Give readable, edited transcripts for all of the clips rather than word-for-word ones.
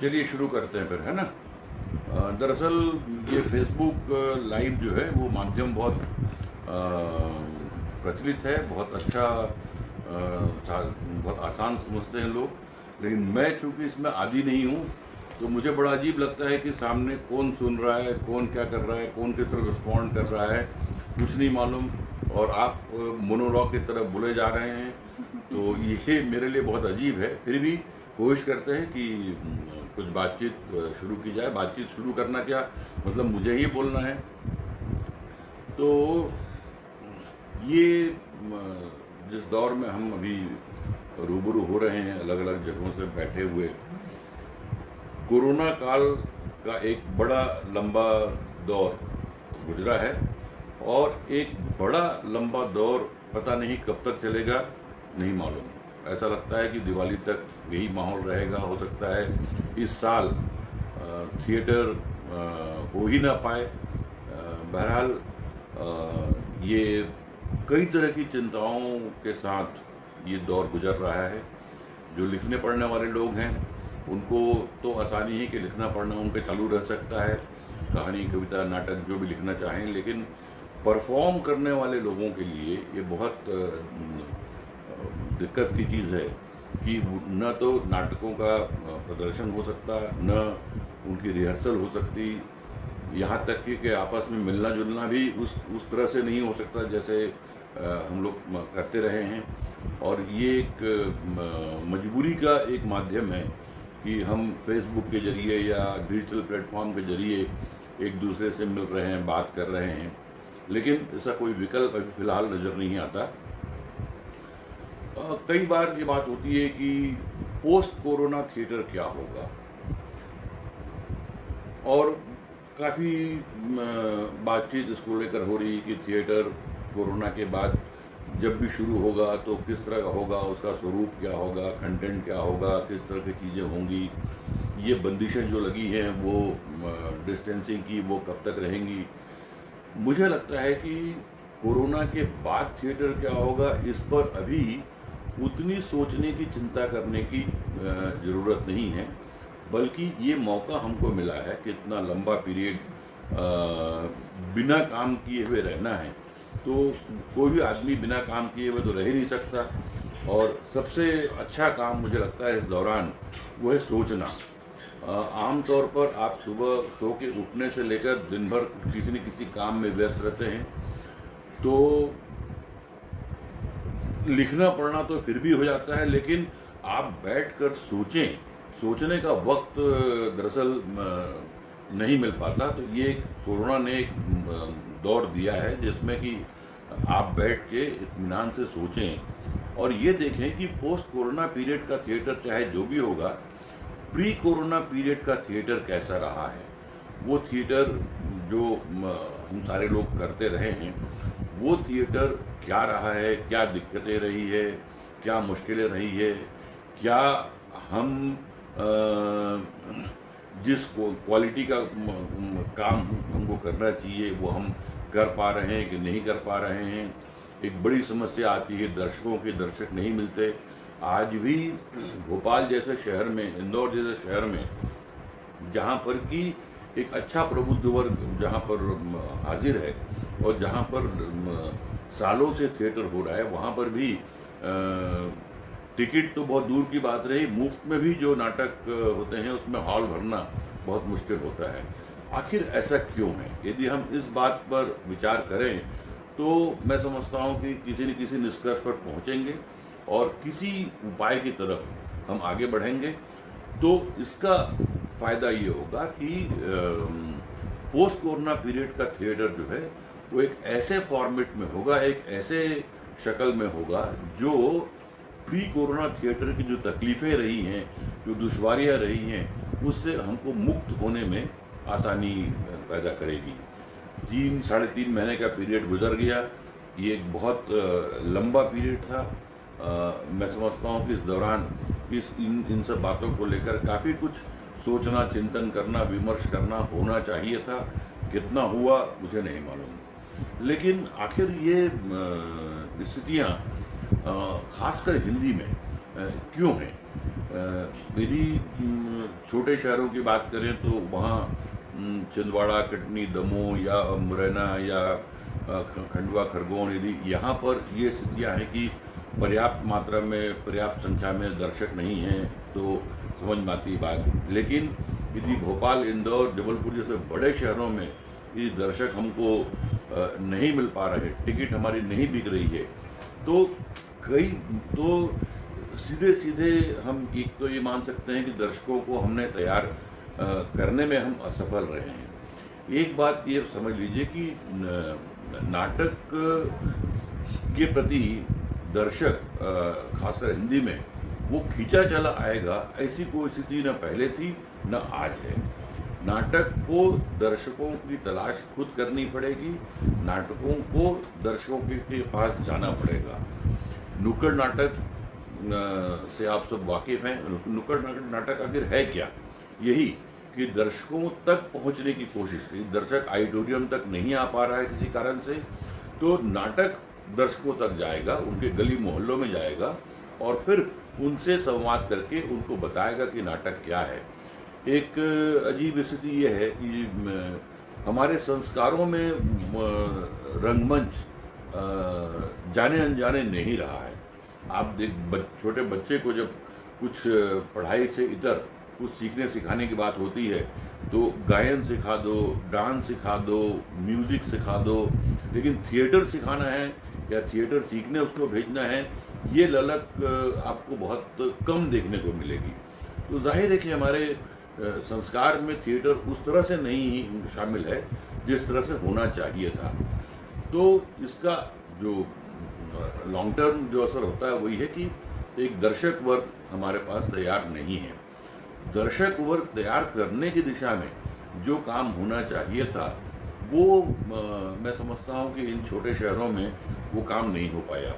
चलिए शुरू करते हैं फिर, है ना। दरअसल ये फेसबुक लाइव जो है वो माध्यम बहुत प्रचलित है, बहुत अच्छा, बहुत आसान समझते हैं लोग। लेकिन मैं चूंकि इसमें आदी नहीं हूँ, तो मुझे बड़ा अजीब लगता है कि सामने कौन सुन रहा है, कौन क्या कर रहा है, कौन किस तरह रिस्पॉन्ड कर रहा है, कुछ नहीं मालूम। और आप मोनोलॉग की तरफ बोले जा रहे हैं, तो ये मेरे लिए बहुत अजीब है। फिर भी कोशिश करते हैं कि कुछ बातचीत शुरू की जाए। बातचीत शुरू करना क्या मतलब, मुझे ही बोलना है। तो ये जिस दौर में हम अभी रूबरू हो रहे हैं, अलग अलग जगहों से बैठे हुए, कोरोना काल का एक बड़ा लंबा दौर गुजरा है, और एक बड़ा लंबा दौर पता नहीं कब तक चलेगा, नहीं मालूम। ऐसा लगता है कि दिवाली तक यही माहौल रहेगा। हो सकता है इस साल थिएटर हो ही ना पाए। बहरहाल ये कई तरह की चिंताओं के साथ ये दौर गुजर रहा है। जो लिखने पढ़ने वाले लोग हैं उनको तो आसानी है कि लिखना पढ़ना उनका चालू रह सकता है, कहानी, कविता, नाटक जो भी लिखना चाहें। लेकिन परफॉर्म करने वाले लोगों के लिए ये बहुत दिक्कत की चीज़ है कि न तो नाटकों का प्रदर्शन हो सकता, न उनकी रिहर्सल हो सकती, यहाँ तक कि आपस में मिलना जुलना भी उस तरह से नहीं हो सकता जैसे हम लोग करते रहे हैं। और ये एक मजबूरी का एक माध्यम है कि हम फेसबुक के जरिए या डिजिटल प्लेटफॉर्म के जरिए एक दूसरे से मिल रहे हैं, बात कर रहे हैं। लेकिन ऐसा कोई विकल्प अभी फ़िलहाल नज़र नहीं आता। कई बार ये बात होती है कि पोस्ट कोरोना थिएटर क्या होगा, और काफ़ी बातचीत इसको लेकर हो रही कि थिएटर कोरोना के बाद जब भी शुरू होगा तो किस तरह का होगा, उसका स्वरूप क्या होगा, कंटेंट क्या होगा, किस तरह की चीज़ें होंगी, ये बंदिशें जो लगी हैं वो डिस्टेंसिंग की, वो कब तक रहेंगी। मुझे लगता है कि कोरोना के बाद थिएटर क्या होगा, इस पर अभी उतनी सोचने की, चिंता करने की ज़रूरत नहीं है। बल्कि ये मौका हमको मिला है कि इतना लंबा पीरियड बिना काम किए हुए रहना है। तो कोई भी आदमी बिना काम किए हुए तो रह ही नहीं सकता। और सबसे अच्छा काम मुझे लगता है इस दौरान वो है सोचना। आम तौर पर आप सुबह सो के उठने से लेकर दिन भर किसी न किसी काम में व्यस्त रहते हैं, तो लिखना पढ़ना तो फिर भी हो जाता है, लेकिन आप बैठकर सोचें, सोचने का वक्त दरअसल नहीं मिल पाता। तो ये कोरोना ने एक दौर दिया है जिसमें कि आप बैठ के इत्मीनान से सोचें और ये देखें कि पोस्ट कोरोना पीरियड का थिएटर चाहे जो भी होगा, प्री कोरोना पीरियड का थिएटर कैसा रहा है। वो थिएटर जो हम सारे लोग करते रहे हैं, वो थिएटर क्या रहा है, क्या दिक्कतें रही है, क्या मुश्किलें रही है, क्या हम जिस क्वालिटी का काम हमको करना चाहिए वो हम कर पा रहे हैं कि नहीं कर पा रहे हैं। एक बड़ी समस्या आती है, दर्शकों के दर्शक नहीं मिलते। आज भी भोपाल जैसे शहर में, इंदौर जैसे शहर में, जहाँ पर कि एक अच्छा प्रबुद्ध वर्ग जहाँ पर हाजिर है और जहाँ पर सालों से थिएटर हो रहा है, वहाँ पर भी टिकट तो बहुत दूर की बात रही, मुफ्त में भी जो नाटक होते हैं उसमें हॉल भरना बहुत मुश्किल होता है। आखिर ऐसा क्यों है? यदि हम इस बात पर विचार करें तो मैं समझता हूँ कि किसी न किसी निष्कर्ष पर पहुँचेंगे और किसी उपाय की तरफ हम आगे बढ़ेंगे। तो इसका फ़ायदा ये होगा कि पोस्ट कोरोना पीरियड का थिएटर जो है वो एक ऐसे फॉर्मेट में होगा, एक ऐसे शक्ल में होगा जो प्री कोरोना थिएटर की जो तकलीफ़ें रही हैं, जो दुश्वारियाँ रही हैं, उससे हमको मुक्त होने में आसानी पैदा करेगी। 3 साढ़े 3 महीने का पीरियड गुजर गया, ये एक बहुत लंबा पीरियड था। मैं समझता हूँ कि इस दौरान इन सब बातों को लेकर काफ़ी कुछ सोचना, चिंतन करना, विमर्श करना होना चाहिए था। कितना हुआ मुझे नहीं मालूम। लेकिन आखिर ये स्थितियाँ खासकर हिंदी में क्यों है? यदि छोटे शहरों की बात करें तो वहाँ छिंदवाड़ा, कटनी, दमोह या मुरैना या खंडवा, खरगोन, यदि यहाँ पर ये स्थितियाँ हैं कि पर्याप्त मात्रा में, पर्याप्त संख्या में दर्शक नहीं हैं तो समझ में आती है बात। लेकिन यदि भोपाल, इंदौर, जबलपुर जैसे बड़े शहरों में ये दर्शक हमको नहीं मिल पा रहे, टिकट हमारी नहीं बिक रही है, तो सीधे सीधे हम एक तो ये मान सकते हैं कि दर्शकों को हमने तैयार करने में हम असफल रहे हैं। एक बात ये समझ लीजिए कि नाटक के प्रति दर्शक, खासकर हिंदी में, वो खींचा चला आएगा, ऐसी कोई स्थिति न पहले थी न आज है। नाटक को दर्शकों की तलाश खुद करनी पड़ेगी, नाटकों को दर्शकों के पास जाना पड़ेगा। नुक्कड़ नाटक से आप सब वाकिफ हैं। नुक्कड़ नाटक आखिर है क्या? यही कि दर्शकों तक पहुंचने की कोशिश। दर्शक ऑडिटोरियम तक नहीं आ पा रहा है किसी कारण से, तो नाटक दर्शकों तक जाएगा, उनके गली मोहल्लों में जाएगा और फिर उनसे संवाद करके उनको बताएगा कि नाटक क्या है। एक अजीब स्थिति ये है कि हमारे संस्कारों में रंगमंच जाने अनजाने नहीं रहा है। आप छोटे बच्चे को जब कुछ पढ़ाई से इतर कुछ सीखने सिखाने की बात होती है तो गायन सिखा दो, डांस सिखा दो, म्यूजिक सिखा दो, लेकिन थिएटर सिखाना है या थिएटर सीखने उसको भेजना है, ये ललक आपको बहुत कम देखने को मिलेगी। तो जाहिर है कि हमारे संस्कार में थिएटर उस तरह से नहीं शामिल है जिस तरह से होना चाहिए था। तो इसका जो लॉन्ग टर्म जो असर होता है वही है कि एक दर्शक वर्ग हमारे पास तैयार नहीं है। दर्शक वर्ग तैयार करने की दिशा में जो काम होना चाहिए था वो मैं समझता हूँ कि इन छोटे शहरों में वो काम नहीं हो पाया।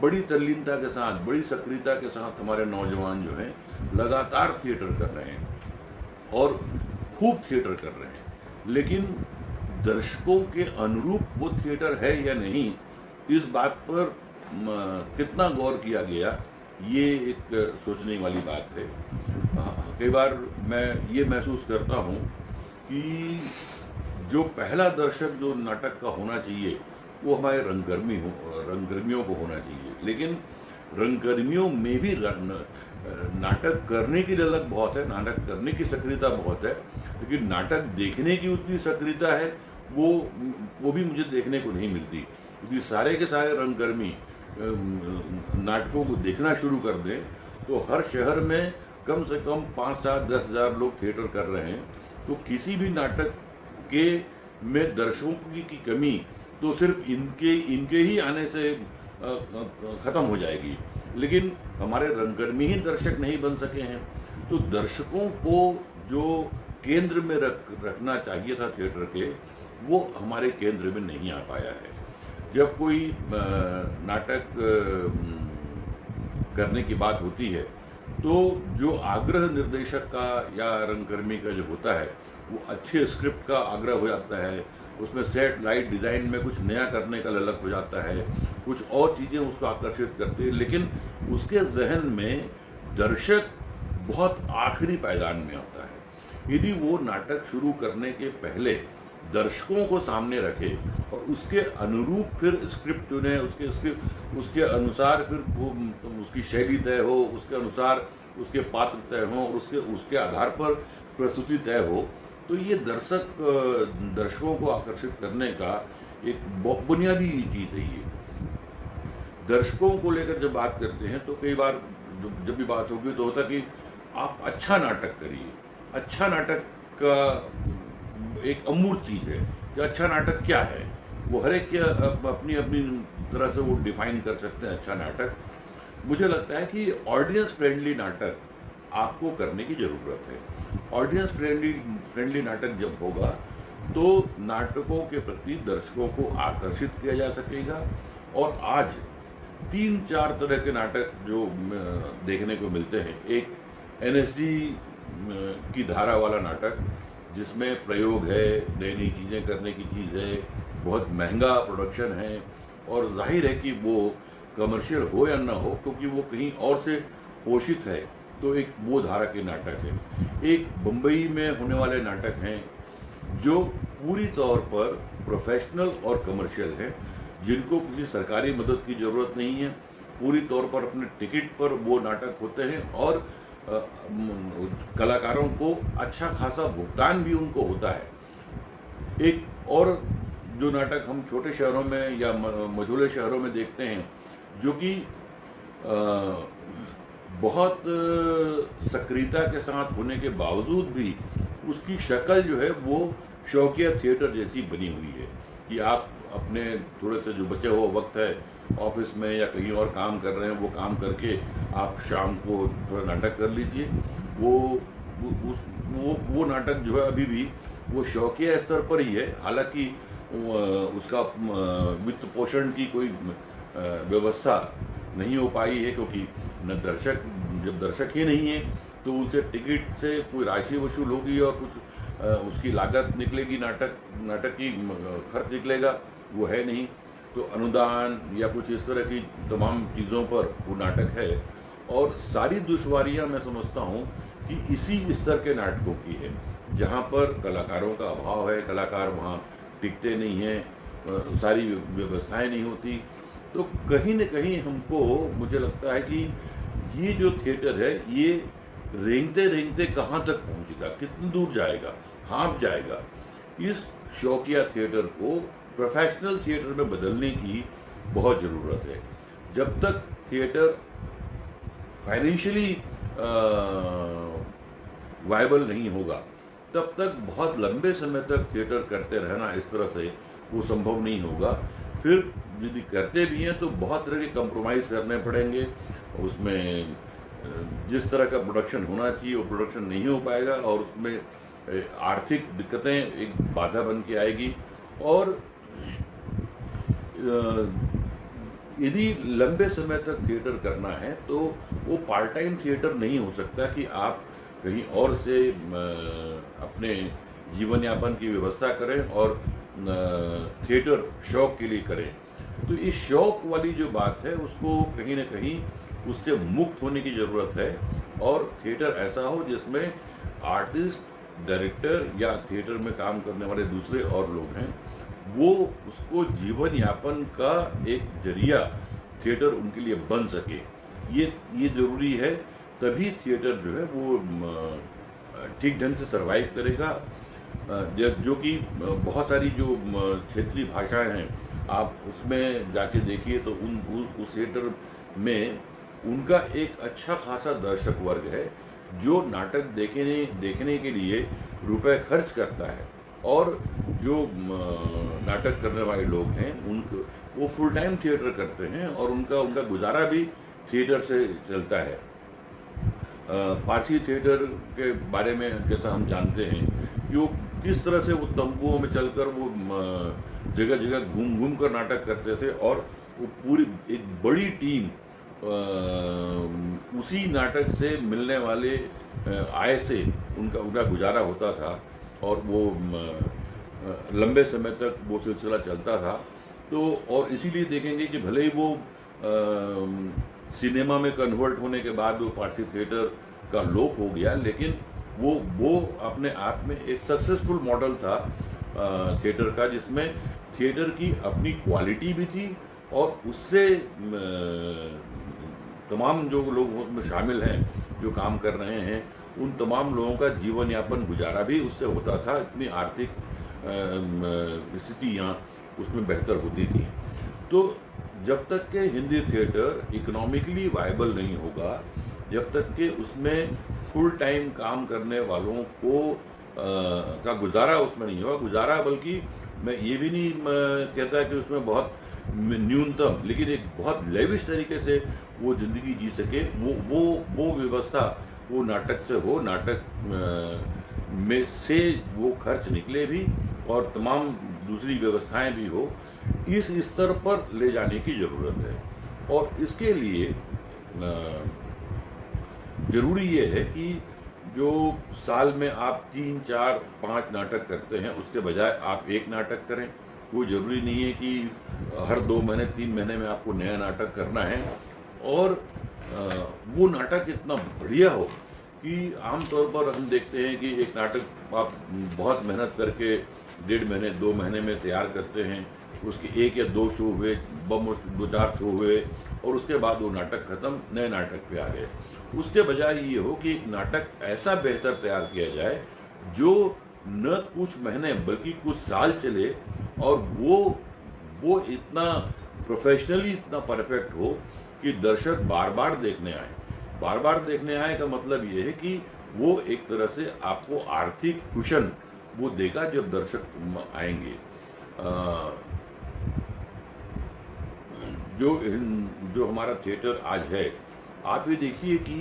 बड़ी तल्लीनता के साथ, बड़ी सक्रियता के साथ हमारे नौजवान जो हैं लगातार थिएटर कर रहे हैं और खूब थिएटर कर रहे हैं, लेकिन दर्शकों के अनुरूप वो थिएटर है या नहीं, इस बात पर कितना गौर किया गया, ये एक सोचने वाली बात है। कई बार मैं ये महसूस करता हूँ कि जो पहला दर्शक जो नाटक का होना चाहिए वो हमारे रंगकर्मियों को होना चाहिए, लेकिन रंगकर्मियों में भी नाटक करने की ललक बहुत है, नाटक करने की सक्रियता बहुत है, लेकिन नाटक देखने की उतनी सक्रियता है वो भी मुझे देखने को नहीं मिलती। क्योंकि सारे के सारे रंगकर्मी नाटकों को देखना शुरू कर दें तो हर शहर में कम से कम 5, 7, 10 हज़ार लोग थिएटर कर रहे हैं, तो किसी भी नाटक के में दर्शकों की कमी तो सिर्फ इनके ही आने से ख़त्म हो जाएगी। लेकिन हमारे रंगकर्मी ही दर्शक नहीं बन सके हैं, तो दर्शकों को जो केंद्र में रखना चाहिए था थिएटर के, वो हमारे केंद्र में नहीं आ पाया है। जब कोई नाटक करने की बात होती है तो जो आग्रह निर्देशक का या रंगकर्मी का जो होता है वो अच्छे स्क्रिप्ट का आग्रह हो जाता है, उसमें सेट लाइट डिज़ाइन में कुछ नया करने का ललक हो जाता है, कुछ और चीज़ें उसको आकर्षित करती है, लेकिन उसके जहन में दर्शक बहुत आखिरी पायदान में आता है। यदि वो नाटक शुरू करने के पहले दर्शकों को सामने रखे और उसके अनुरूप फिर स्क्रिप्ट चुने, उसके अनुसार फिर वो उसकी शैली तय हो, उसके अनुसार उसके पात्र तय हों, उसके आधार पर प्रस्तुति तय हो, तो ये दर्शकों को आकर्षित करने का एक बुनियादी चीज़ है। ये दर्शकों को लेकर जब बात करते हैं तो कई बार जब भी बात होगी तो होता कि आप अच्छा नाटक करिए। अच्छा नाटक का एक अमूर्त चीज़ है कि अच्छा नाटक क्या है, वो हर एक अपनी अपनी तरह से वो डिफाइन कर सकते हैं अच्छा नाटक। मुझे लगता है कि ऑडियंस फ्रेंडली नाटक आपको करने की ज़रूरत है। ऑडियंस फ्रेंडली नाटक जब होगा तो नाटकों के प्रति दर्शकों को आकर्षित किया जा सकेगा। और आज 3-4 तरह के नाटक जो देखने को मिलते हैं। एक NSD की धारा वाला नाटक जिसमें प्रयोग है, नई नई चीज़ें करने की चीज़ है, बहुत महंगा प्रोडक्शन है और जाहिर है कि वो कमर्शियल हो या ना हो, क्योंकि वो कहीं और से पोषित है तो एक वो धारा के नाटक है। एक बम्बई में होने वाले नाटक हैं जो पूरी तौर पर प्रोफेशनल और कमर्शियल है, जिनको किसी सरकारी मदद की ज़रूरत नहीं है, पूरी तौर पर अपने टिकट पर वो नाटक होते हैं और कलाकारों को अच्छा खासा भुगतान भी उनको होता है। एक और जो नाटक हम छोटे शहरों में या मझोले शहरों में देखते हैं, जो कि बहुत सक्रियता के साथ होने के बावजूद भी उसकी शक्ल जो है वो शौकिया थिएटर जैसी बनी हुई है कि आप अपने थोड़े से जो बचे हुआ वक्त है ऑफिस में या कहीं और काम कर रहे हैं, वो काम करके आप शाम को थोड़ा नाटक कर लीजिए। वो नाटक जो है अभी भी वो शौकिया स्तर पर ही है, हालांकि उसका वित्त पोषण की कोई व्यवस्था नहीं हो पाई है, क्योंकि जब दर्शक ही नहीं है तो उनसे टिकट से कोई राशि वसूल होगी और कुछ उसकी लागत निकलेगी, नाटक की खर्च निकलेगा, वो है नहीं। तो अनुदान या कुछ इस तरह की तमाम चीज़ों पर वो नाटक है। और सारी दुश्वारियां मैं समझता हूँ कि इसी स्तर के नाटकों की है, जहाँ पर कलाकारों का अभाव है, कलाकार वहाँ टिकते नहीं हैं, सारी व्यवस्थाएं नहीं होती। तो कहीं न कहीं हमको मुझे लगता है कि ये जो थिएटर है ये रेंगते रेंगते कहाँ तक पहुँचेगा, कितनी दूर जाएगा, हाँफ जाएगा। इस शौकिया थिएटर को प्रोफेशनल थिएटर में बदलने की बहुत ज़रूरत है। जब तक थिएटर फाइनेंशियली वायबल नहीं होगा, तब तक बहुत लंबे समय तक थिएटर करते रहना इस तरह से वो संभव नहीं होगा। फिर यदि करते भी हैं तो बहुत तरह के कंप्रोमाइज़ करने पड़ेंगे, उसमें जिस तरह का प्रोडक्शन होना चाहिए वो प्रोडक्शन नहीं हो पाएगा और उसमें आर्थिक दिक्कतें एक बाधा बन के आएगी। और यदि लंबे समय तक थिएटर करना है तो वो पार्ट टाइम थिएटर नहीं हो सकता कि आप कहीं और से अपने जीवन यापन की व्यवस्था करें और थिएटर शौक के लिए करें। तो इस शौक वाली जो बात है उसको कहीं ना कहीं उससे मुक्त होने की ज़रूरत है और थिएटर ऐसा हो जिसमें आर्टिस्ट, डायरेक्टर या थिएटर में काम करने वाले दूसरे और लोग हैं, वो उसको जीवन यापन का एक जरिया थिएटर उनके लिए बन सके। ये ज़रूरी है, तभी थिएटर जो है वो ठीक ढंग से सरवाइव करेगा। जो कि बहुत सारी जो क्षेत्रीय भाषाएं हैं, आप उसमें जाके देखिए तो उस थिएटर में उनका एक अच्छा खासा दर्शक वर्ग है जो नाटक देखने के लिए रुपए खर्च करता है। और जो नाटक करने वाले लोग हैं उनको वो फुल टाइम थिएटर करते हैं और उनका गुजारा भी थिएटर से चलता है। पारसी थिएटर के बारे में जैसा हम जानते हैं कि वो किस तरह से वो तंबुओं में चलकर वो जगह जगह घूम कर नाटक करते थे और वो पूरी एक बड़ी टीम उसी नाटक से मिलने वाले आय से उनका गुजारा होता था और वो लंबे समय तक वो सिलसिला चलता था। तो और इसीलिए देखेंगे कि भले ही वो सिनेमा में कन्वर्ट होने के बाद वो पारसी थिएटर का लोप हो गया, लेकिन वो अपने आप में एक सक्सेसफुल मॉडल था थिएटर का, जिसमें थिएटर की अपनी क्वालिटी भी थी और उससे तमाम जो लोग उसमें शामिल हैं जो काम कर रहे हैं उन तमाम लोगों का जीवन यापन गुजारा भी उससे होता था। इतनी आर्थिक स्थिति यहाँ उसमें बेहतर होती थी। तो जब तक के हिंदी थिएटर इकोनॉमिकली वायबल नहीं होगा, जब तक कि उसमें फुल टाइम काम करने वालों को का गुजारा उसमें नहीं होगा, गुजारा बल्कि मैं ये भी नहीं कहता कि उसमें बहुत न्यूनतम, लेकिन एक बहुत लेविश तरीके से वो ज़िंदगी जी सके, वो व्यवस्था वो नाटक से हो, नाटक में से वो खर्च निकले भी और तमाम दूसरी व्यवस्थाएं भी हो, इस स्तर पर ले जाने की ज़रूरत है। और इसके लिए ज़रूरी ये है कि जो साल में आप 3, 4, 5 नाटक करते हैं उसके बजाय आप एक नाटक करें। कोई ज़रूरी नहीं है कि हर 2 महीने 3 महीने में आपको नया नाटक करना है। और वो नाटक इतना बढ़िया हो कि आमतौर पर हम देखते हैं कि एक नाटक आप बहुत मेहनत करके 1.5 महीने 2 महीने में तैयार करते हैं, उसके 1 या 2 शो हुए, बम 2-4 शो हुए और उसके बाद वो नाटक खत्म, नए नाटक पे आ गए। उसके बजाय ये हो कि एक नाटक ऐसा बेहतर तैयार किया जाए जो न कुछ महीने बल्कि कुछ साल चले और वो इतना प्रोफेशनली इतना परफेक्ट हो कि दर्शक बार बार देखने आए। बार बार देखने आए का मतलब ये है कि वो एक तरह से आपको आर्थिक कुशन वो देगा जब दर्शक आएंगे। जो हमारा थिएटर आज है, आप ये देखिए कि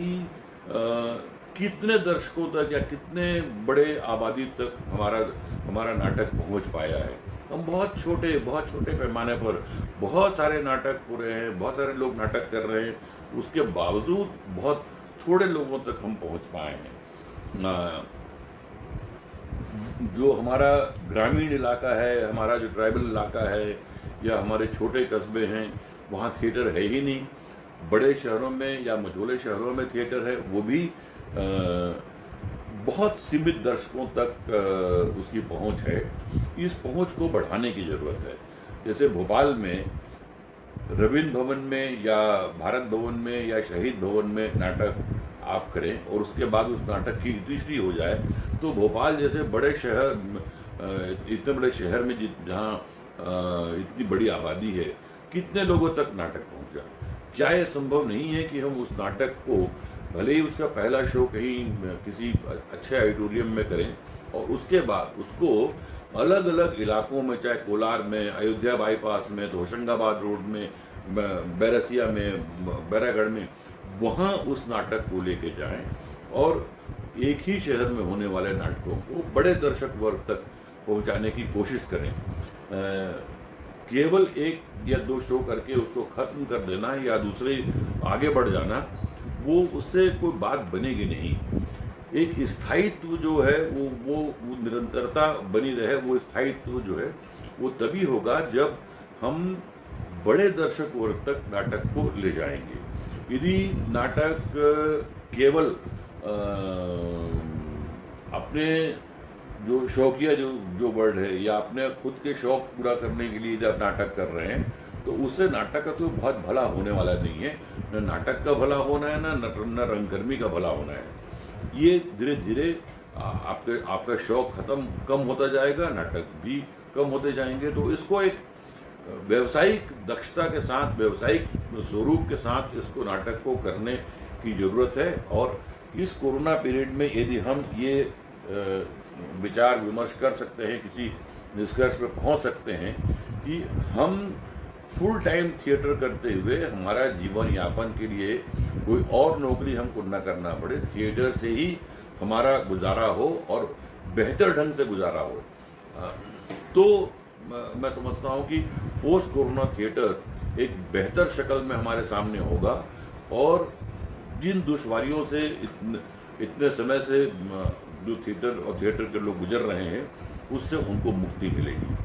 कितने दर्शकों तक या कितने बड़े आबादी तक हमारा नाटक पहुंच पाया है। हम बहुत छोटे पैमाने पर बहुत सारे नाटक हो रहे हैं, बहुत सारे लोग नाटक कर रहे हैं, उसके बावजूद बहुत थोड़े लोगों तक हम पहुंच पाए हैं। जो हमारा ग्रामीण इलाका है, हमारा जो ट्राइबल इलाका है या हमारे छोटे कस्बे हैं, वहाँ थिएटर है ही नहीं। बड़े शहरों में या मझोले शहरों में थिएटर है, वो भी बहुत सीमित दर्शकों तक उसकी पहुंच है। इस पहुंच को बढ़ाने की ज़रूरत है। जैसे भोपाल में रवींद्र भवन में या भारत भवन में या शहीद भवन में नाटक आप करें और उसके बाद उस नाटक की तीसरी हो जाए, तो भोपाल जैसे बड़े शहर, इतने बड़े शहर में जहाँ इतनी बड़ी आबादी है, कितने लोगों तक नाटक पहुंचा? क्या यह संभव नहीं है कि हम उस नाटक को भले ही उसका पहला शो कहीं किसी अच्छे ऑडिटोरियम में करें और उसके बाद उसको अलग अलग इलाकों में, चाहे कोलार में, अयोध्या बाईपास में, तो होशंगाबाद रोड में, बैरसिया में, बैरागढ़ में, वहाँ उस नाटक को लेके जाएं और एक ही शहर में होने वाले नाटकों को बड़े दर्शक वर्ग तक पहुँचाने की कोशिश करें। केवल 1 या 2 शो करके उसको ख़त्म कर देना या दूसरे आगे बढ़ जाना, वो उससे कोई बात बनेगी नहीं। एक स्थायित्व जो है वो निरंतरता बनी रहे, वो स्थायित्व जो है वो तभी होगा जब हम बड़े दर्शक वर्ग तक नाटक को ले जाएंगे। यदि नाटक केवल अपने जो शौकिया जो वर्ड है या अपने खुद के शौक पूरा करने के लिए जब नाटक कर रहे हैं, तो उससे नाटक का कोई बहुत भला होने वाला नहीं है। न नाटक का भला होना है, न रंगकर्मी का भला होना है। ये धीरे धीरे आपका शौक कम होता जाएगा, नाटक भी कम होते जाएंगे। तो इसको एक व्यावसायिक दक्षता के साथ, व्यावसायिक स्वरूप के साथ इसको नाटक को करने की ज़रूरत है। और इस कोरोना पीरियड में यदि हम ये विचार विमर्श कर सकते हैं, किसी निष्कर्ष पर पहुंच सकते हैं कि हम फुल टाइम थिएटर करते हुए हमारा जीवन यापन के लिए कोई और नौकरी हमको न करना पड़े, थिएटर से ही हमारा गुजारा हो और बेहतर ढंग से गुजारा हो, तो मैं समझता हूँ कि पोस्ट कोरोना थिएटर एक बेहतर शक्ल में हमारे सामने होगा और जिन दुश्वारियों से इतने समय से जो थिएटर के लोग गुजर रहे हैं, उससे उनको मुक्ति मिलेगी।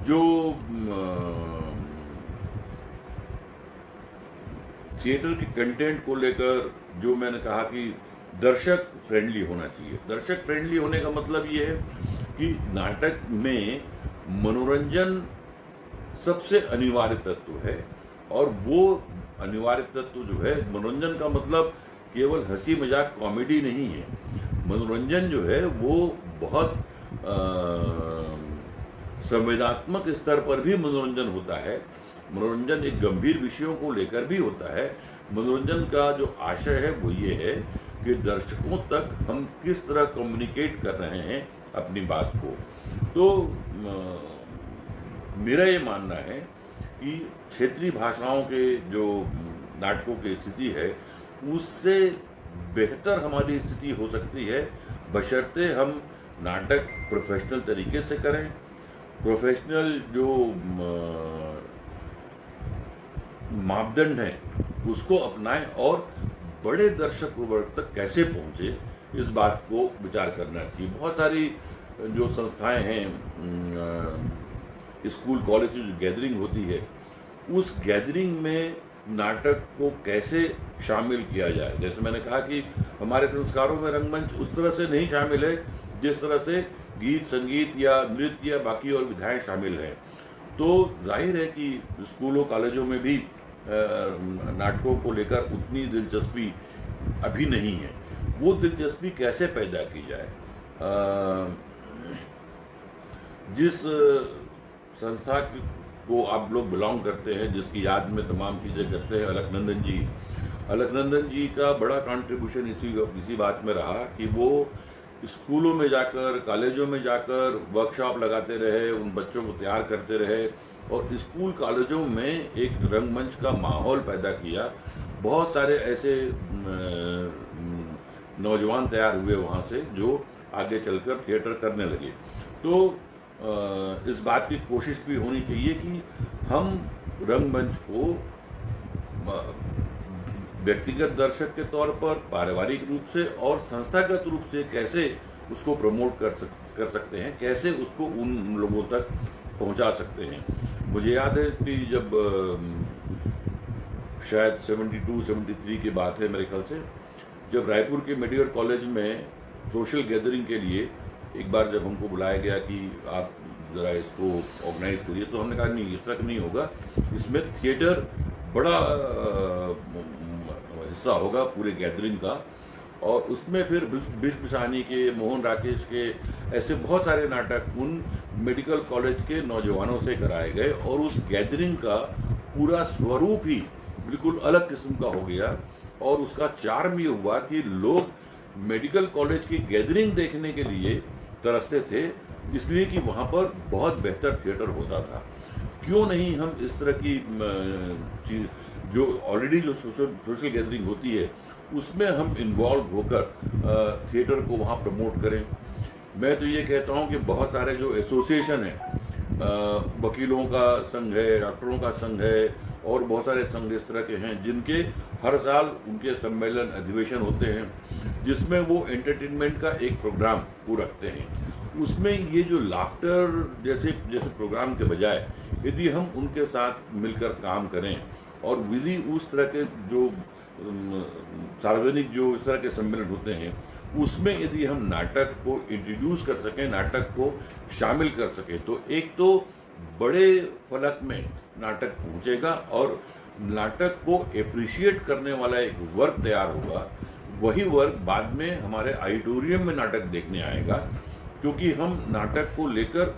जो थिएटर के कंटेंट को लेकर जो मैंने कहा कि दर्शक फ्रेंडली होना चाहिए। दर्शक फ्रेंडली होने का मतलब ये है कि नाटक में मनोरंजन सबसे अनिवार्य तत्व है और वो अनिवार्य तत्व जो है, मनोरंजन का मतलब केवल हंसी मजाक कॉमेडी नहीं है। मनोरंजन जो है वो बहुत संवेदनात्मक स्तर पर भी मनोरंजन होता है। मनोरंजन एक गंभीर विषयों को लेकर भी होता है। मनोरंजन का जो आशय है वो ये है कि दर्शकों तक हम किस तरह कम्युनिकेट कर रहे हैं अपनी बात को। तो मेरा ये मानना है कि क्षेत्रीय भाषाओं के जो नाटकों की स्थिति है, उससे बेहतर हमारी स्थिति हो सकती है बशर्ते हम नाटक प्रोफेशनल तरीके से करें। प्रोफेशनल जो मापदंड हैं उसको अपनाएं और बड़े दर्शक वर्ग तक कैसे पहुंचे, इस बात को विचार करना चाहिए। बहुत सारी जो संस्थाएं हैं, स्कूल कॉलेज की जो गैदरिंग होती है, उस गैदरिंग में नाटक को कैसे शामिल किया जाए। जैसे मैंने कहा कि हमारे संस्कारों में रंगमंच उस तरह से नहीं शामिल है जिस तरह से गीत संगीत या नृत्य या बाकी और विधाएं शामिल हैं। तो जाहिर है कि स्कूलों कॉलेजों में भी नाटकों को लेकर उतनी दिलचस्पी अभी नहीं है। वो दिलचस्पी कैसे पैदा की जाए? जिस संस्था को आप लोग बिलोंग करते हैं, जिसकी याद में तमाम चीज़ें करते हैं, अलकनंदन जी का बड़ा कंट्रीब्यूशन इसी बात में रहा कि वो स्कूलों में जाकर, कॉलेजों में जाकर वर्कशॉप लगाते रहे, उन बच्चों को तैयार करते रहे और स्कूल कॉलेजों में एक रंगमंच का माहौल पैदा किया। बहुत सारे ऐसे नौजवान तैयार हुए वहाँ से जो आगे चलकर थिएटर करने लगे। तो इस बात की कोशिश भी होनी चाहिए कि हम रंगमंच को व्यक्तिगत दर्शक के तौर पर, पारिवारिक रूप से और संस्थागत रूप से कैसे उसको प्रमोट कर सकते हैं, कैसे उसको उन लोगों तक पहुंचा सकते हैं। मुझे याद है कि जब शायद 72-73 की बात है मेरे ख्याल से, जब रायपुर के मेडिकल कॉलेज में सोशल गैदरिंग के लिए एक बार जब हमको बुलाया गया कि आप ज़रा इसको ऑर्गेनाइज करिए, तो हमने कहा नहीं, इस तरह नहीं होगा, इसमें थिएटर बड़ा हिस्सा होगा पूरे गैदरिंग का। और उसमें फिर बिश बिसानी के, मोहन राकेश के, ऐसे बहुत सारे नाटक उन मेडिकल कॉलेज के नौजवानों से कराए गए और उस गैदरिंग का पूरा स्वरूप ही बिल्कुल अलग किस्म का हो गया। और उसका चार्म ये हुआ कि लोग मेडिकल कॉलेज की गैदरिंग देखने के लिए तरसते थे, इसलिए कि वहाँ पर बहुत बेहतर थिएटर होता था। क्यों नहीं हम इस तरह की चीज़, जो ऑलरेडी जो सोशल गैदरिंग होती है, उसमें हम इन्वॉल्व होकर थिएटर को वहाँ प्रमोट करें। मैं तो ये कहता हूँ कि बहुत सारे जो एसोसिएशन हैं, वकीलों का संघ है, डॉक्टरों का संघ है और बहुत सारे संघ इस तरह के हैं जिनके हर साल उनके सम्मेलन, अधिवेशन होते हैं, जिसमें वो एंटरटेनमेंट का एक प्रोग्राम वो रखते हैं। उसमें ये जो लाफ्टर जैसे प्रोग्राम के बजाय यदि हम उनके साथ मिलकर काम करें और विधि उस तरह के जो सार्वजनिक जो इस तरह के सम्मेलन होते हैं, उसमें यदि हम नाटक को इंट्रोड्यूस कर सकें, नाटक को शामिल कर सकें, तो एक तो बड़े फलक में नाटक पहुंचेगा और नाटक को एप्रिशिएट करने वाला एक वर्ग तैयार होगा। वही वर्ग बाद में हमारे ऑडिटोरियम में नाटक देखने आएगा, क्योंकि हम नाटक को लेकर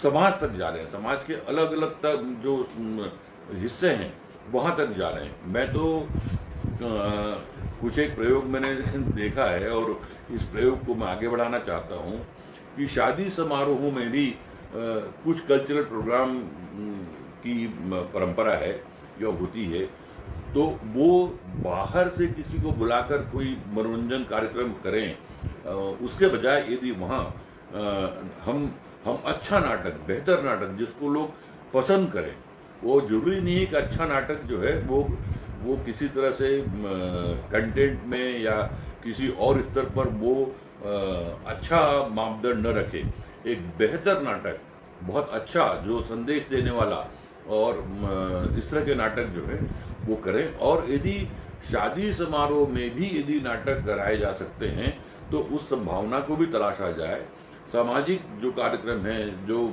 समाज तक जा रहे हैं, समाज के अलग अलग जो हिस्से हैं वहाँ तक जा रहे हैं। मैं तो कुछ एक प्रयोग मैंने देखा है और इस प्रयोग को मैं आगे बढ़ाना चाहता हूँ कि शादी समारोहों में भी कुछ कल्चरल प्रोग्राम की परंपरा है जो होती है, तो वो बाहर से किसी को बुलाकर कोई मनोरंजन कार्यक्रम करें, उसके बजाय यदि वहाँ हम अच्छा नाटक, बेहतर नाटक जिसको लोग पसंद करें, वो जरूरी नहीं है कि अच्छा नाटक जो है वो किसी तरह से कंटेंट में या किसी और स्तर पर वो अच्छा मापदंड न रखे। एक बेहतर नाटक, बहुत अच्छा, जो संदेश देने वाला और इस तरह के नाटक जो है वो करें। और यदि शादी समारोह में भी यदि नाटक कराए जा सकते हैं तो उस संभावना को भी तलाशा जाए। सामाजिक जो कार्यक्रम हैं, जो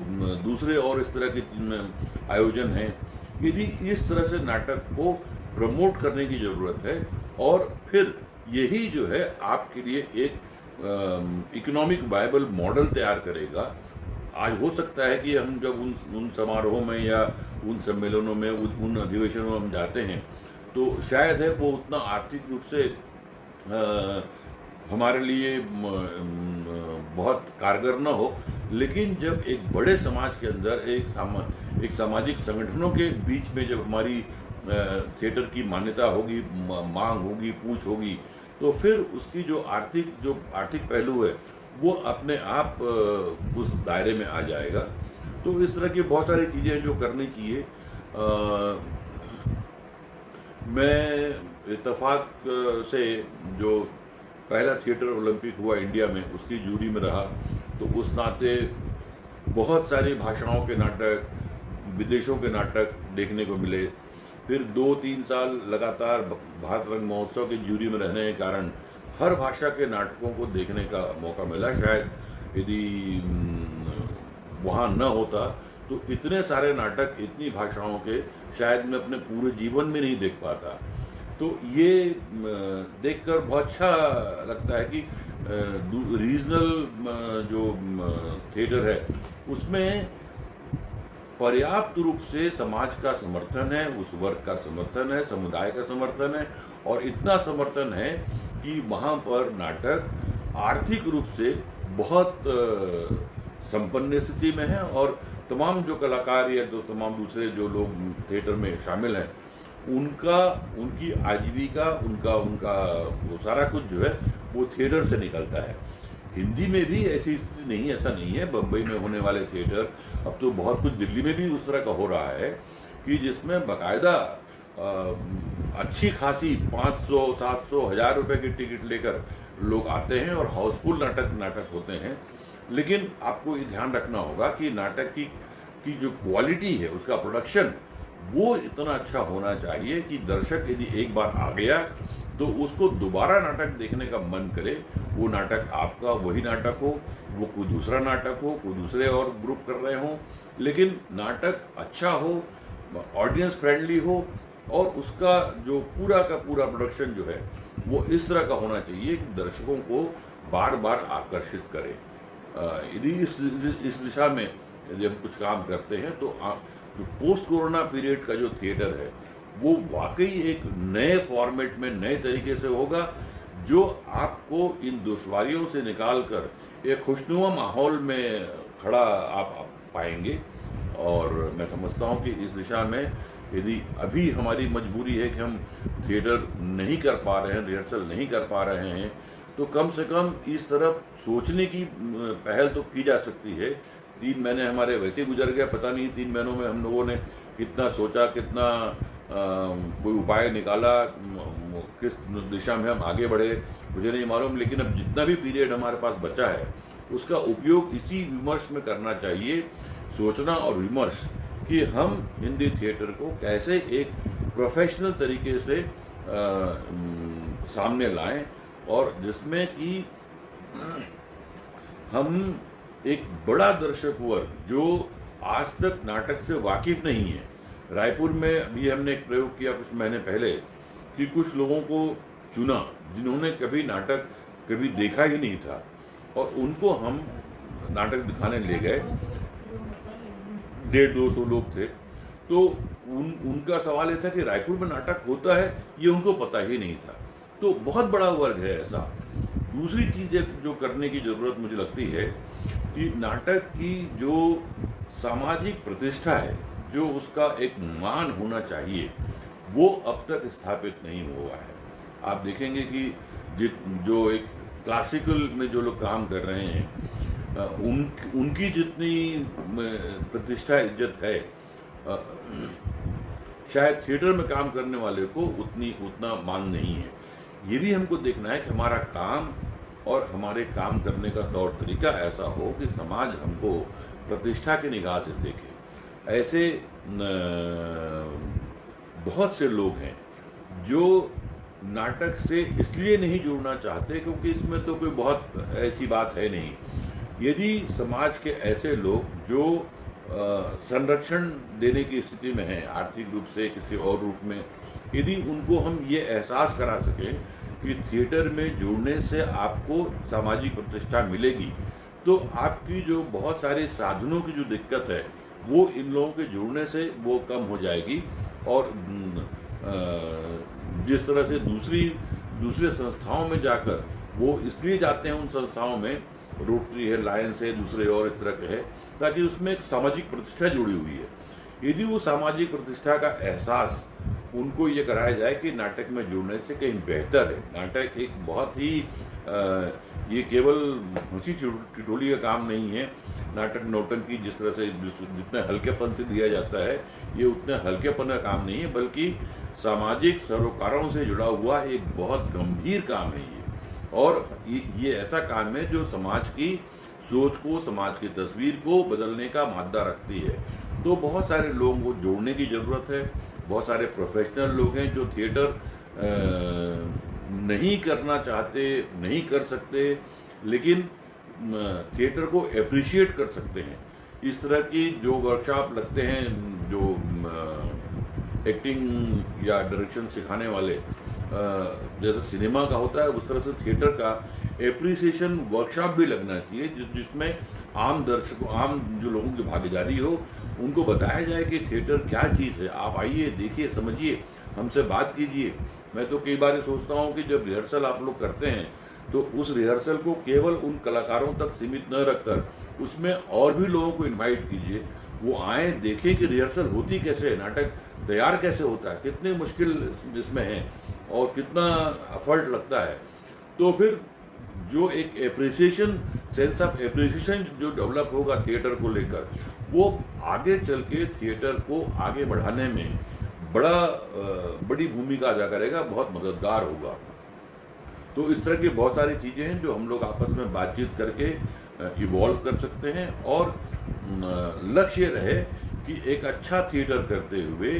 दूसरे और इस तरह के आयोजन हैं, यदि इस तरह से नाटक को प्रमोट करने की ज़रूरत है। और फिर यही जो है आपके लिए एक इकोनॉमिक वायबल मॉडल तैयार करेगा। आज हो सकता है कि हम जब उन समारोहों में या उन सम्मेलनों में, उन अधिवेशनों में हम जाते हैं, तो शायद है वो उतना आर्थिक रूप से हमारे लिए बहुत कारगर न हो, लेकिन जब एक बड़े समाज के अंदर एक सामाजिक संगठनों के बीच में जब हमारी थिएटर की मान्यता होगी, मांग होगी, पूछ होगी, तो फिर उसकी जो आर्थिक पहलू है वो अपने आप उस दायरे में आ जाएगा। तो इस तरह की बहुत सारी चीज़ें जो करनी चाहिए। मैं इत्तेफाक से जो पहला थिएटर ओलंपिक हुआ इंडिया में, उसकी जूरी में रहा, तो उस नाते बहुत सारी भाषाओं के नाटक, विदेशों के नाटक देखने को मिले। फिर 2-3 साल लगातार भारत रंग महोत्सव के जूरी में रहने के कारण हर भाषा के नाटकों को देखने का मौका मिला। शायद यदि वहाँ न होता तो इतने सारे नाटक इतनी भाषाओं के शायद मैं अपने पूरे जीवन में नहीं देख पाता। तो ये देखकर बहुत अच्छा लगता है कि रीजनल जो थिएटर है उसमें पर्याप्त रूप से समाज का समर्थन है, उस वर्ग का समर्थन है, समुदाय का समर्थन है, और इतना समर्थन है कि वहाँ पर नाटक आर्थिक रूप से बहुत संपन्न स्थिति में है, और तमाम जो कलाकार या तो तमाम दूसरे जो लोग थिएटर में शामिल हैं उनकी आजीविका, उनका वो सारा कुछ जो है वो थिएटर से निकलता है। हिंदी में भी ऐसी स्थिति नहीं, ऐसा नहीं है। बम्बई में होने वाले थिएटर, अब तो बहुत कुछ दिल्ली में भी उस तरह का हो रहा है कि जिसमें बाकायदा अच्छी खासी 500, 700, 1000 रुपए की टिकट लेकर लोग आते हैं और हाउसफुल नाटक होते हैं। लेकिन आपको ये ध्यान रखना होगा कि नाटक की जो क्वालिटी है, उसका प्रोडक्शन वो इतना अच्छा होना चाहिए कि दर्शक यदि एक बार आ गया तो उसको दोबारा नाटक देखने का मन करे। वो नाटक आपका वही नाटक हो, वो कोई दूसरा नाटक हो, कोई दूसरे और ग्रुप कर रहे हों, लेकिन नाटक अच्छा हो, ऑडियंस फ्रेंडली हो, और उसका जो पूरा का पूरा प्रोडक्शन जो है वो इस तरह का होना चाहिए कि दर्शकों को बार बार आकर्षित करे। यदि इस दिशा में यदि हम कुछ काम करते हैं तो पोस्ट कोरोना पीरियड का जो थिएटर है वो वाकई एक नए फॉर्मेट में, नए तरीके से होगा, जो आपको इन दुश्वारियों से निकाल कर एक खुशनुमा माहौल में खड़ा आप पाएंगे। और मैं समझता हूँ कि इस दिशा में यदि अभी हमारी मजबूरी है कि हम थिएटर नहीं कर पा रहे हैं, रिहर्सल नहीं कर पा रहे हैं, तो कम से कम इस तरफ सोचने की पहल तो की जा सकती है। 3 महीने हमारे वैसे गुजर गए, पता नहीं 3 महीनों में हम लोगों ने कितना सोचा, कितना कोई उपाय निकाला, किस दिशा में हम आगे बढ़े मुझे नहीं मालूम। लेकिन अब जितना भी पीरियड हमारे पास बचा है उसका उपयोग इसी विमर्श में करना चाहिए, सोचना और विमर्श कि हम हिंदी थिएटर को कैसे एक प्रोफेशनल तरीके से सामने लाएं, और जिसमें कि हम एक बड़ा दर्शक वर्ग जो आज तक नाटक से वाकिफ नहीं है। रायपुर में अभी हमने एक प्रयोग किया कुछ महीने पहले कि कुछ लोगों को चुना जिन्होंने कभी नाटक कभी देखा ही नहीं था, और उनको हम नाटक दिखाने ले गए। 150-200 लोग थे। तो उनका सवाल ये था कि रायपुर में नाटक होता है, ये उनको पता ही नहीं था। तो बहुत बड़ा वर्ग है ऐसा। दूसरी चीज़ जो करने की ज़रूरत मुझे लगती है कि नाटक की जो सामाजिक प्रतिष्ठा है, जो उसका एक मान होना चाहिए, वो अब तक स्थापित नहीं हुआ है। आप देखेंगे कि जो एक क्लासिकल में जो लोग काम कर रहे हैं उनकी जितनी प्रतिष्ठा इज्जत है, शायद थिएटर में काम करने वाले को उतना मान नहीं है। ये भी हमको देखना है कि हमारा काम और हमारे काम करने का तौर तरीका ऐसा हो कि समाज हमको प्रतिष्ठा की निगाह से देखे। ऐसे बहुत से लोग हैं जो नाटक से इसलिए नहीं जुड़ना चाहते क्योंकि इसमें तो कोई बहुत ऐसी बात है नहीं। यदि समाज के ऐसे लोग जो संरक्षण देने की स्थिति में हैं, आर्थिक रूप से किसी और रूप में, यदि उनको हम ये एहसास करा सकें कि थिएटर में जुड़ने से आपको सामाजिक प्रतिष्ठा मिलेगी, तो आपकी जो बहुत सारे साधनों की जो दिक्कत है वो इन लोगों के जुड़ने से वो कम हो जाएगी। और जिस तरह से दूसरे संस्थाओं में जाकर वो इसलिए जाते हैं, उन संस्थाओं में रोटरी है, लायंस है, दूसरे और इस तरह के है, ताकि उसमें एक सामाजिक प्रतिष्ठा जुड़ी हुई है। यदि वो सामाजिक प्रतिष्ठा का एहसास उनको ये कराया जाए कि नाटक में जुड़ने से कहीं बेहतर है, नाटक एक बहुत ही ये केवल हंसी ठिठोली का काम नहीं है। नाटक नौटंकी जिस तरह से जितने हल्केपन से दिया जाता है, ये उतने हल्केपन का काम नहीं है, बल्कि सामाजिक सरोकारों से जुड़ा हुआ एक बहुत गंभीर काम है ये। और ये ऐसा काम है जो समाज की सोच को, समाज की तस्वीर को बदलने का मादा रखती है। तो बहुत सारे लोगों को जोड़ने की ज़रूरत है, बहुत सारे प्रोफेशनल लोग हैं जो थिएटर नहीं करना चाहते, नहीं कर सकते, लेकिन थिएटर को अप्रिशिएट कर सकते हैं। इस तरह की जो वर्कशॉप लगते हैं, जो एक्टिंग या डायरेक्शन सिखाने वाले, जैसे सिनेमा का होता है, उस तरह से थिएटर का एप्रिसिएशन वर्कशॉप भी लगना चाहिए, जिसमें आम दर्शकों, आम जो लोगों की भागीदारी हो, उनको बताया जाए कि थिएटर क्या चीज़ है। आप आइए, देखिए, समझिए, हमसे बात कीजिए। मैं तो कई बार ये सोचता हूँ कि जब रिहर्सल आप लोग करते हैं तो उस रिहर्सल को केवल उन कलाकारों तक सीमित न रखकर उसमें और भी लोगों को इनवाइट कीजिए। वो आए, देखें कि रिहर्सल होती कैसे है, नाटक तैयार कैसे होता है, कितनी मुश्किल इसमें है और कितना एफर्ट लगता है। तो फिर जो एक एप्रिसिएशन, सेंस ऑफ एप्रिसिएशन जो डेवलप होगा थिएटर को लेकर, वो आगे चल के थिएटर को आगे बढ़ाने में बड़ी भूमिका अदा करेगा, बहुत मददगार होगा। तो इस तरह की बहुत सारी चीज़ें हैं जो हम लोग आपस में बातचीत करके इवॉल्व कर सकते हैं, और लक्ष्य रहे कि एक अच्छा थिएटर करते हुए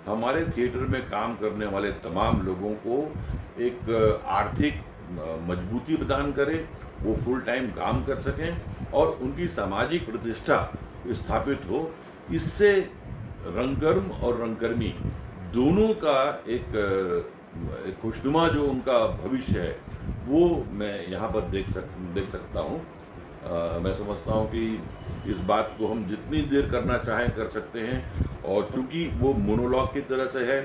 हमारे थिएटर में काम करने वाले तमाम लोगों को एक आर्थिक मजबूती प्रदान करें, वो फुल टाइम काम कर सकें और उनकी सामाजिक प्रतिष्ठा स्थापित हो। इससे रंगकर्म और रंगकर्मी दोनों का एक खुशनुमा जो उनका भविष्य है, वो मैं यहाँ पर देख सकता हूँ। मैं समझता हूँ कि इस बात को हम जितनी देर करना चाहें कर सकते हैं, और चूंकि वो मोनोलॉग की तरह से है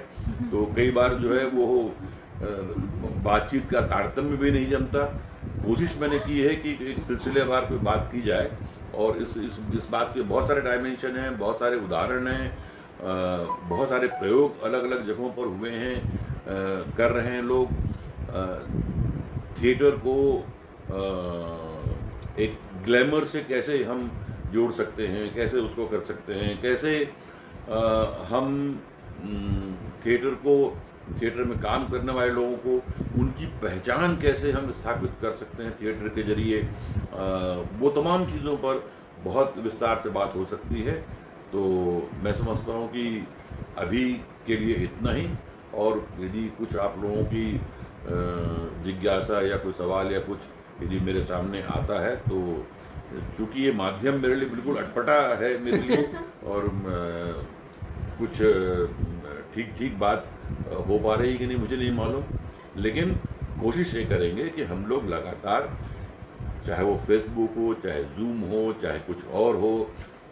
तो कई बार जो है वो बातचीत का तारतम्य भी नहीं जमता। कोशिश मैंने की है कि एक सिलसिलेवार पे बात की जाए, और इस बात के बहुत सारे डायमेंशन हैं, बहुत सारे उदाहरण हैं, बहुत सारे प्रयोग अलग अलग जगहों पर हुए हैं, कर रहे हैं लोग। थिएटर को एक ग्लैमर से कैसे हम जोड़ सकते हैं, कैसे उसको कर सकते हैं, कैसे हम थिएटर में काम करने वाले लोगों को उनकी पहचान कैसे हम स्थापित कर सकते हैं थिएटर के जरिए, वो तमाम चीज़ों पर बहुत विस्तार से बात हो सकती है। तो मैं समझता हूँ कि अभी के लिए इतना ही, और यदि कुछ आप लोगों की जिज्ञासा या कोई सवाल या कुछ यदि मेरे सामने आता है, तो चूँकि ये माध्यम मेरे लिए बिल्कुल अटपटा है मेरे लिए और कुछ ठीक बात हो पा रही है कि नहीं मुझे नहीं मालूम, लेकिन कोशिश ये करेंगे कि हम लोग लगातार, चाहे वो फेसबुक हो, चाहे जूम हो, चाहे कुछ और हो,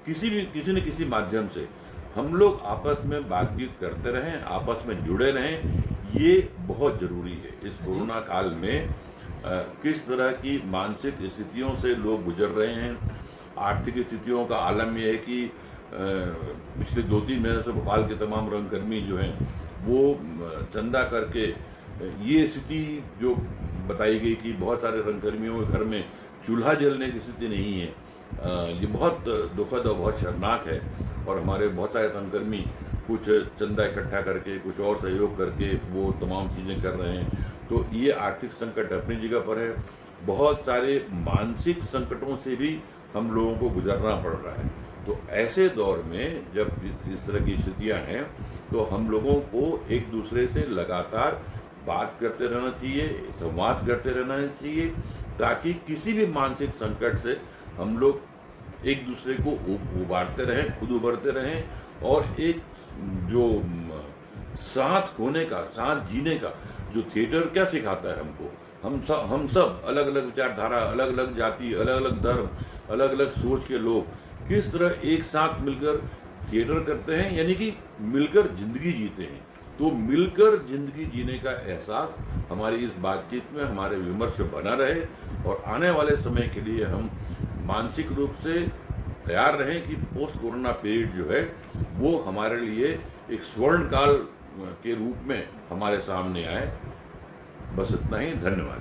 किसी न किसी माध्यम से हम लोग आपस में बातचीत करते रहें, आपस में जुड़े रहें। ये बहुत ज़रूरी है। इस कोरोना काल में किस तरह की मानसिक स्थितियों से लोग गुजर रहे हैं, आर्थिक स्थितियों का आलम यह है कि पिछले 2-3 महीने से भोपाल के तमाम रंगकर्मी जो हैं वो चंदा करके, ये स्थिति जो बताई गई कि बहुत सारे रंगकर्मियों के घर में चूल्हा जलने की स्थिति नहीं है, ये बहुत दुखद और बहुत शर्मनाक है। और हमारे बहुत सारे रंगकर्मी कुछ चंदा इकट्ठा करके, कुछ और सहयोग करके वो तमाम चीज़ें कर रहे हैं। तो ये आर्थिक संकट अपनी जगह पर है, बहुत सारे मानसिक संकटों से भी हम लोगों को गुजरना पड़ रहा है। तो ऐसे दौर में जब इस तरह की स्थितियां हैं, तो हम लोगों को एक दूसरे से लगातार बात करते रहना चाहिए, संवाद करते रहना चाहिए, ताकि किसी भी मानसिक संकट से हम लोग एक दूसरे को उबारते रहें, खुद उभरते रहें, और एक जो साथ होने का, साथ जीने का जो थिएटर क्या सिखाता है हमको, हम सब अलग अलग विचारधारा, अलग अलग जाति, अलग अलग धर्म, अलग अलग सोच के लोग किस तरह एक साथ मिलकर थिएटर करते हैं, यानी कि मिलकर जिंदगी जीते हैं। तो मिलकर जिंदगी जीने का एहसास हमारी इस बातचीत में, हमारे विमर्श में बना रहे, और आने वाले समय के लिए हम मानसिक रूप से तैयार रहें कि पोस्ट कोरोना पीरियड जो है वो हमारे लिए एक स्वर्ण काल के रूप में हमारे सामने आए। बस इतना ही, धन्यवाद।